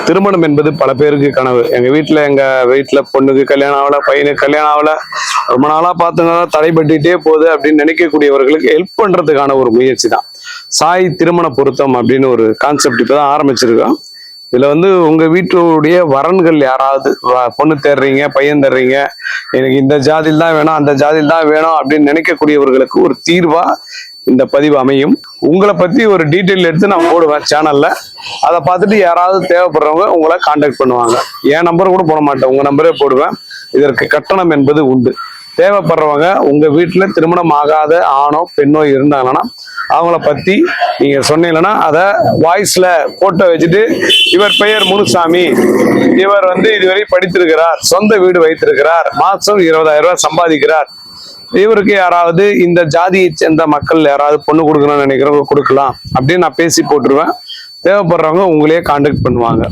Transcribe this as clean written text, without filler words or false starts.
திருமணம் என்பது பல பேருக்கு கனவு. எங்க வீட்டுல பொண்ணுக்கு கல்யாணம் ஆகல, பையனுக்கு கல்யாணம் ஆகல, ரொம்ப நாளா பார்த்துங்க தடைபட்டுட்டே போகுது அப்படின்னு நினைக்கக்கூடியவர்களுக்கு ஹெல்ப் பண்றதுக்கான ஒரு முயற்சி தான் சாய் திருமண பொருத்தம் அப்படின்னு ஒரு கான்செப்ட் இப்பதான் ஆரம்பிச்சிருக்கோம். இதுல உங்க வீட்டுடைய வரன்கள் யாராவது பொண்ணு தேடுறீங்க, பையன் தேடுறீங்க, எனக்கு இந்த ஜாதியில் தான் வேணும், அந்த ஜாதியில் தான் வேணும் அப்படின்னு நினைக்கக்கூடியவர்களுக்கு ஒரு தீர்வா இந்த பதிவு அமையும். உங்களை பத்தி ஒரு டீட்டெயில் எடுத்து நான் போடுவேன் சேனல்ல. அதை பார்த்துட்டு யாராவது தேவைப்படுறவங்க உங்களை கான்டாக்ட் பண்ணுவாங்க. என் நம்பர் கூட போட மாட்டேன், உங்க நம்பரே போடுவேன். இதற்கு கட்டணம் என்பது உண்டு. தேவைப்படுறவங்க உங்க வீட்டுல திருமணம் ஆகாத ஆணோ பெண்ணோ இருந்தாங்கன்னா அவங்கள பத்தி நீங்க சொன்னீங்கன்னா அதை வாய்ஸ்ல போட்டோ வச்சுட்டு, இவர் பெயர் முனுசாமி, இவர் இதுவரை படித்திருக்கிறார், சொந்த வீடு வைத்திருக்கிறார், மாசம் 20,000 ரூபாய் சம்பாதிக்கிறார், இவருக்கு யாராவது இந்த ஜாதியை சேர்ந்த மக்கள் யாராவது பொண்ணு கொடுக்கணும்னு நினைக்கிறவங்க கொடுக்கலாம் அப்படின்னு நான் பேசி போட்டுருவேன். தேவைப்படுறவங்க உங்களையே கான்டாக்ட் பண்ணுவாங்க.